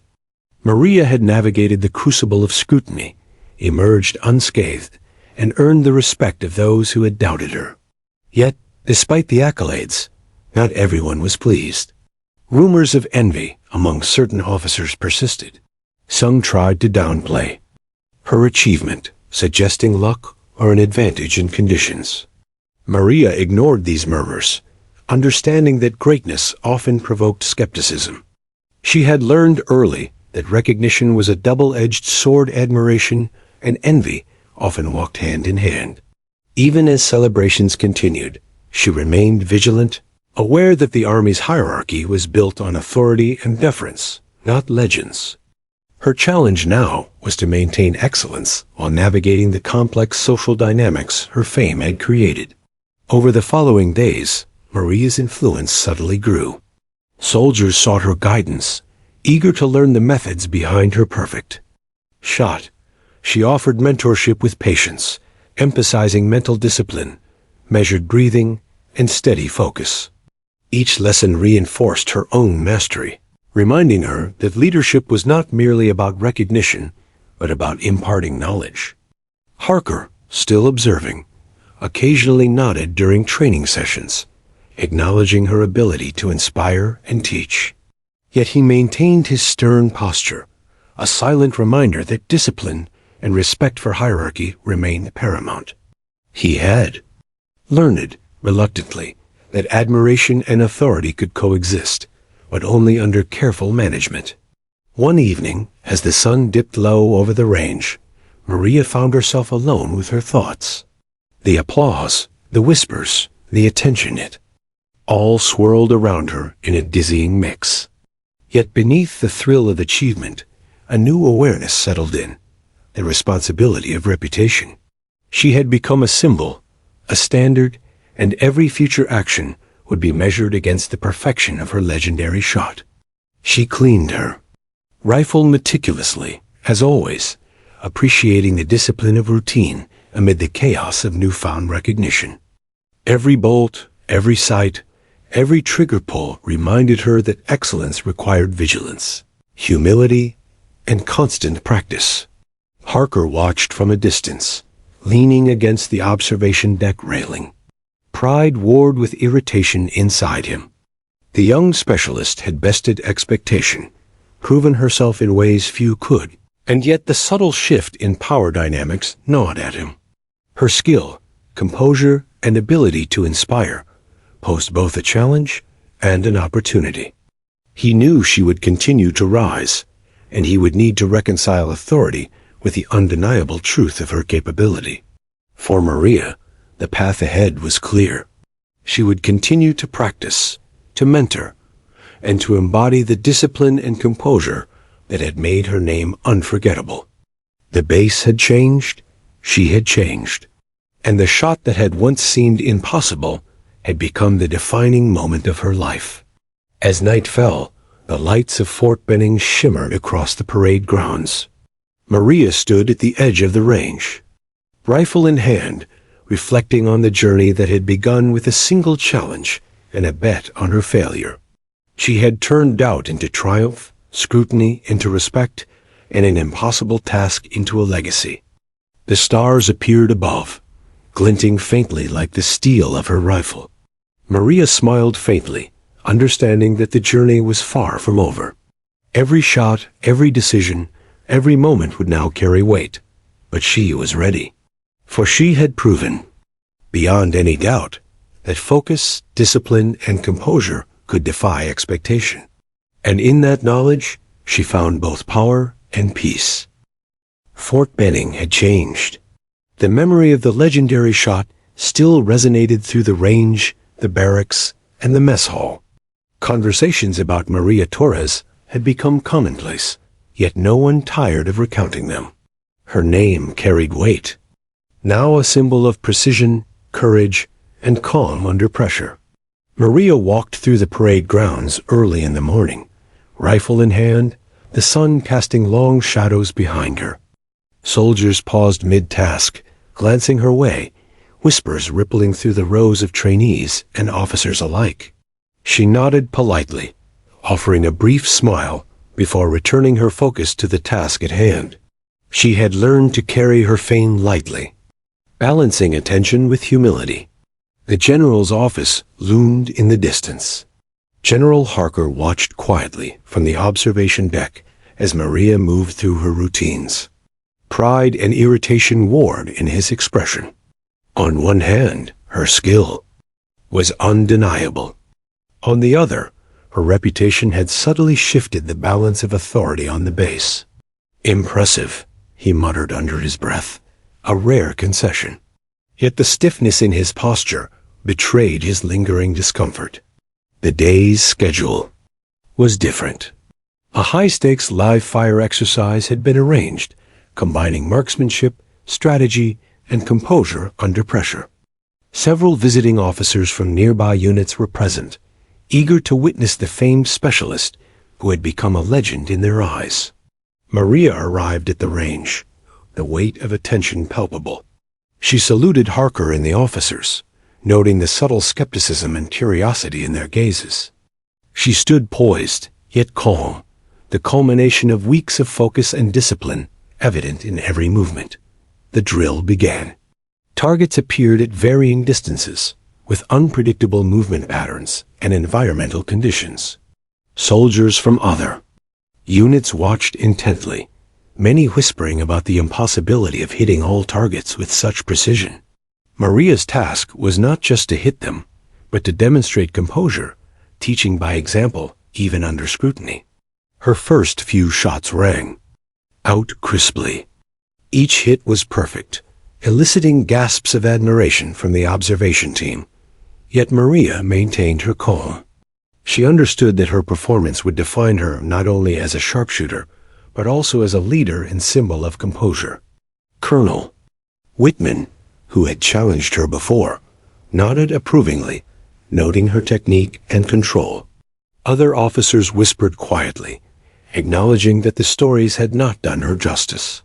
Maria had navigated the crucible of scrutiny, emerged unscathed, and earned the respect of those who had doubted her. Yet, despite the accolades, not everyone was pleased. Rumors of envy among certain officers persisted. Some tried to downplay her achievement, suggesting luck or an advantage in conditions. Maria ignored these murmurs, understanding that greatness often provoked skepticism. She had learned early that recognition was a double-edged sword. Admiration and envy often walked hand in hand. Even as celebrations continued, she remained vigilant, aware that the Army's hierarchy was built on authority and deference, not legends. Her challenge now was to maintain excellence while navigating the complex social dynamics her fame had created. Over the following days, Maria's influence subtly grew. Soldiers sought her guidance, eager to learn the methods behind her perfect shot. She offered mentorship with patience, emphasizing mental discipline, measured breathing, and steady focus. Each lesson reinforced her own mastery, reminding her that leadership was not merely about recognition, but about imparting knowledge. Harker, still observing, occasionally nodded during training sessions, acknowledging her ability to inspire and teach. Yet he maintained his stern posture, a silent reminder that discipline and respect for hierarchy remained paramount. He had learned, reluctantly, that admiration and authority could coexist, but only under careful management. One evening, as the sun dipped low over the range, Maria found herself alone with her thoughts. The applause, the whispers, the attention, it all swirled around her in a dizzying mix. Yet beneath the thrill of achievement, a new awareness settled in, the responsibility of reputation. She had become a symbol, a standard, and every future action would be measured against the perfection of her legendary shot. She cleaned her rifle meticulously, as always, appreciating the discipline of routine amid the chaos of newfound recognition. Every bolt, every sight, every trigger pull reminded her that excellence required vigilance, humility, and constant practice. Harker watched from a distance, leaning against the observation deck railing. Pride warred with irritation inside him. The young specialist had bested expectation, proven herself in ways few could, and yet the subtle shift in power dynamics gnawed at him. Her skill, composure, and ability to inspire posed both a challenge and an opportunity. He knew she would continue to rise, and he would need to reconcile authority with the undeniable truth of her capability. For Maria, the path ahead was clear. She would continue to practice, to mentor, and to embody the discipline and composure that had made her name unforgettable. The base had changed, she had changed, and the shot that had once seemed impossible had become the defining moment of her life. As night fell, the lights of Fort Benning shimmered across the parade grounds. Maria stood at the edge of the range, rifle in hand, reflecting on the journey that had begun with a single challenge and a bet on her failure. She had turned doubt into triumph, scrutiny into respect, and an impossible task into a legacy. The stars appeared above, glinting faintly like the steel of her rifle. Maria smiled faintly, understanding that the journey was far from over. Every shot, every decision, every moment would now carry weight, but she was ready. For she had proven, beyond any doubt, that focus, discipline, and composure could defy expectation. And in that knowledge, she found both power and peace. Fort Benning had changed. The memory of the legendary shot still resonated through the range, the barracks, and the mess hall. Conversations about Maria Torres had become commonplace, yet no one tired of recounting them. Her name carried weight, now a symbol of precision, courage, and calm under pressure. Maria walked through the parade grounds early in the morning, rifle in hand, the sun casting long shadows behind her. Soldiers paused mid-task, glancing her way, whispers rippling through the rows of trainees and officers alike. She nodded politely, offering a brief smile before returning her focus to the task at hand. She had learned to carry her fame lightly, balancing attention with humility. The general's office loomed in the distance. General Harker watched quietly from the observation deck as Maria moved through her routines. Pride and irritation warred in his expression. On one hand, her skill was undeniable. On the other, her reputation had subtly shifted the balance of authority on the base. Impressive, he muttered under his breath, a rare concession. Yet the stiffness in his posture betrayed his lingering discomfort. The day's schedule was different. A high-stakes live-fire exercise had been arranged, combining marksmanship, strategy, and composure under pressure. Several visiting officers from nearby units were present, eager to witness the famed specialist who had become a legend in their eyes. Maria arrived at the range, the weight of attention palpable. She saluted Harker and the officers, noting the subtle skepticism and curiosity in their gazes. She stood poised, yet calm, the culmination of weeks of focus and discipline evident in every movement. The drill began. Targets appeared at varying distances, with unpredictable movement patterns and environmental conditions. Soldiers from other units watched intently, many whispering about the impossibility of hitting all targets with such precision. Maria's task was not just to hit them, but to demonstrate composure, teaching by example even under scrutiny. Her first few shots rang out crisply. Each hit was perfect, eliciting gasps of admiration from the observation team. Yet Maria maintained her calm. She understood that her performance would define her not only as a sharpshooter, but also as a leader and symbol of composure. Colonel Whitman, who had challenged her before, nodded approvingly, noting her technique and control. Other officers whispered quietly, acknowledging that the stories had not done her justice.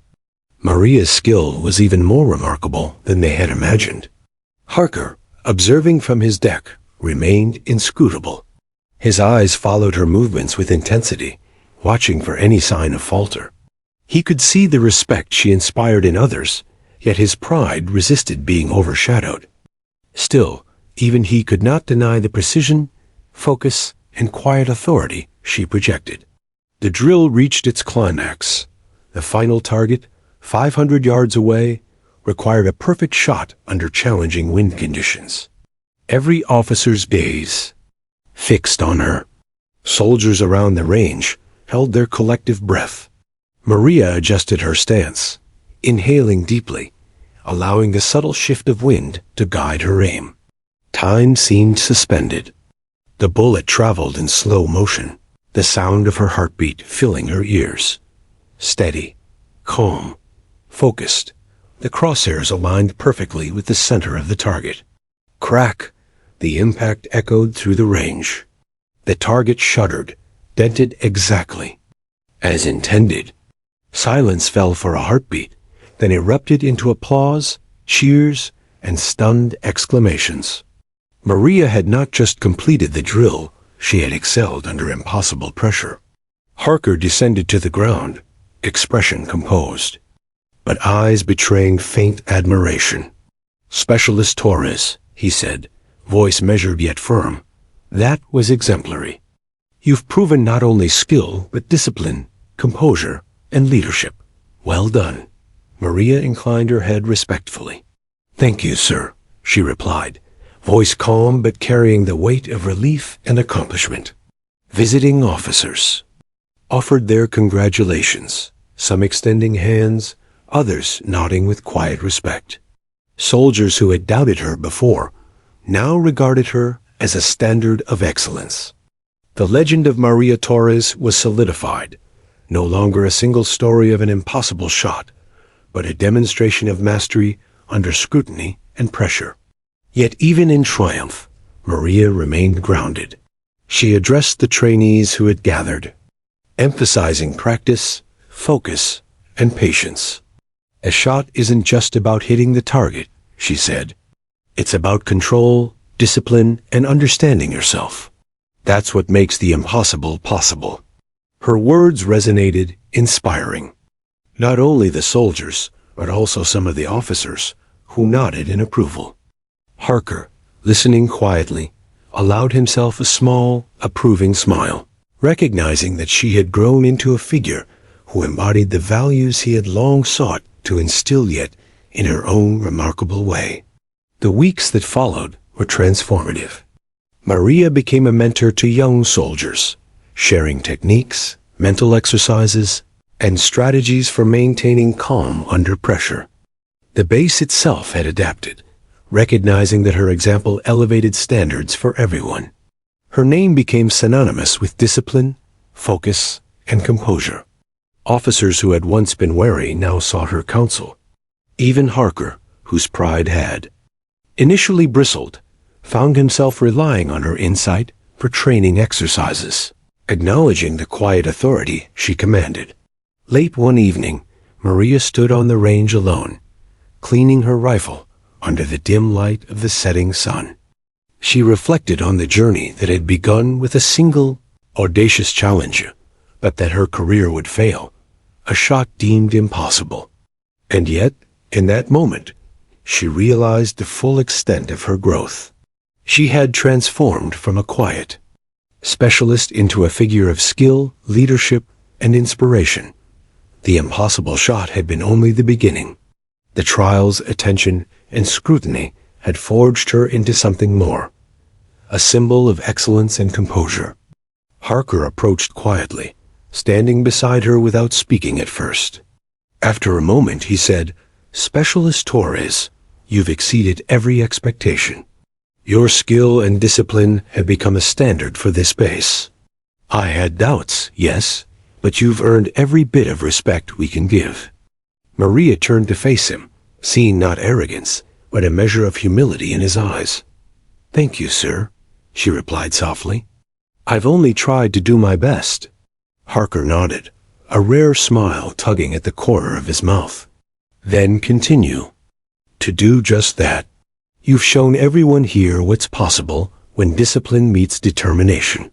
Maria's skill was even more remarkable than they had imagined. Harker, observing from his deck, remained inscrutable. His eyes followed her movements with intensity, watching for any sign of falter. He could see the respect she inspired in others, yet his pride resisted being overshadowed. Still, even he could not deny the precision, focus, and quiet authority she projected. The drill reached its climax. The final target, 500 yards away, required a perfect shot under challenging wind conditions. Every officer's gaze fixed on her. Soldiers around the range held their collective breath. Maria adjusted her stance, inhaling deeply, allowing the subtle shift of wind to guide her aim. Time seemed suspended. The bullet traveled in slow motion, the sound of her heartbeat filling her ears. Steady, calm, focused, the crosshairs aligned perfectly with the center of the target. Crack! The impact echoed through the range. The target shuddered, dented exactly as intended. Silence fell for a heartbeat, then erupted into applause, cheers, and stunned exclamations. Maria had not just completed the drill, she had excelled under impossible pressure. Harker descended to the ground, expression composed, but eyes betraying faint admiration. "Specialist Torres," he said, voice measured yet firm. "That was exemplary. You've proven not only skill, but discipline, composure, and leadership. Well done." Maria inclined her head respectfully. "Thank you, sir," she replied, voice calm but carrying the weight of relief and accomplishment. Visiting officers offered their congratulations, some extending hands, others nodding with quiet respect. Soldiers who had doubted her before now regarded her as a standard of excellence. The legend of Maria Torres was solidified, no longer a single story of an impossible shot, but a demonstration of mastery under scrutiny and pressure. Yet even in triumph, Maria remained grounded. She addressed the trainees who had gathered, emphasizing practice, focus, and patience. A shot isn't just about hitting the target, she said. It's about control, discipline, and understanding yourself. That's what makes the impossible possible. Her words resonated, inspiring. Not only the soldiers, but also some of the officers, who nodded in approval. Harker, listening quietly, allowed himself a small, approving smile, recognizing that she had grown into a figure who embodied the values he had long sought to instill, yet in her own remarkable way. The weeks that followed were transformative. Maria became a mentor to young soldiers, sharing techniques, mental exercises, and strategies for maintaining calm under pressure. The base itself had adapted, recognizing that her example elevated standards for everyone. Her name became synonymous with discipline, focus, and composure. Officers who had once been wary now sought her counsel. Even Harker, whose pride had initially bristled, found himself relying on her insight for training exercises, acknowledging the quiet authority she commanded. Late one evening, Maria stood on the range alone, cleaning her rifle under the dim light of the setting sun. She reflected on the journey that had begun with a single, audacious challenge, but that her career would fail, a shot deemed impossible. And yet, in that moment, she realized the full extent of her growth. She had transformed from a quiet specialist into a figure of skill, leadership, and inspiration. The impossible shot had been only the beginning. The trials, attention, and scrutiny had forged her into something more, a symbol of excellence and composure. Harker approached quietly, standing beside her without speaking at first. After a moment, he said, "Specialist Torres, you've exceeded every expectation. Your skill and discipline have become a standard for this base. I had doubts, yes, but you've earned every bit of respect we can give." Maria turned to face him, seeing not arrogance, but a measure of humility in his eyes. "Thank you, sir," she replied softly. "I've only tried to do my best." Harker nodded, a rare smile tugging at the corner of his mouth. "Then continue to do just that. You've shown everyone here what's possible when discipline meets determination.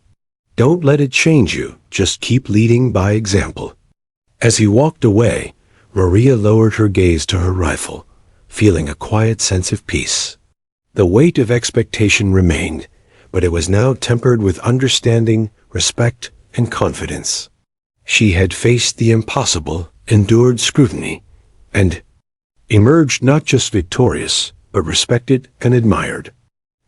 Don't let it change you, just keep leading by example." As he walked away, Maria lowered her gaze to her rifle, feeling a quiet sense of peace. The weight of expectation remained, but it was now tempered with understanding, respect, and confidence. She had faced the impossible, endured scrutiny, and emerged not just victorious, but respected and admired.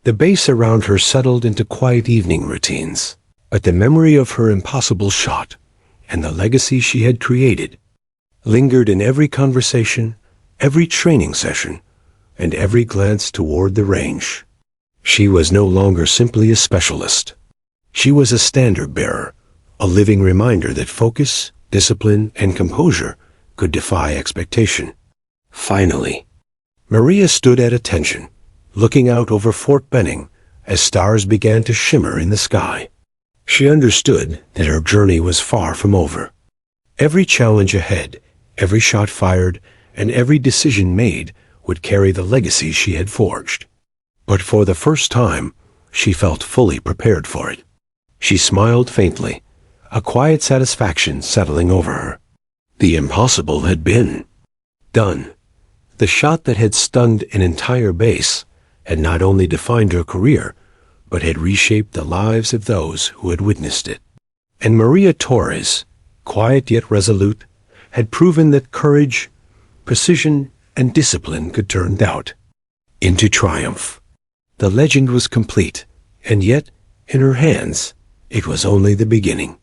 The base around her settled into quiet evening routines, but the memory of her impossible shot and the legacy she had created lingered in every conversation, every training session, and every glance toward the range. She was no longer simply a specialist. She was a standard-bearer, a living reminder that focus, discipline, and composure could defy expectation. Finally, Maria stood at attention, looking out over Fort Benning as stars began to shimmer in the sky. She understood that her journey was far from over. Every challenge ahead, every shot fired, and every decision made would carry the legacy she had forged. But for the first time, she felt fully prepared for it. She smiled faintly, a quiet satisfaction settling over her. The impossible had been done. The shot that had stunned an entire base had not only defined her career, but had reshaped the lives of those who had witnessed it. And Maria Torres, quiet yet resolute, had proven that courage, precision, and discipline could turn doubt into triumph. The legend was complete, and yet, in her hands, it was only the beginning.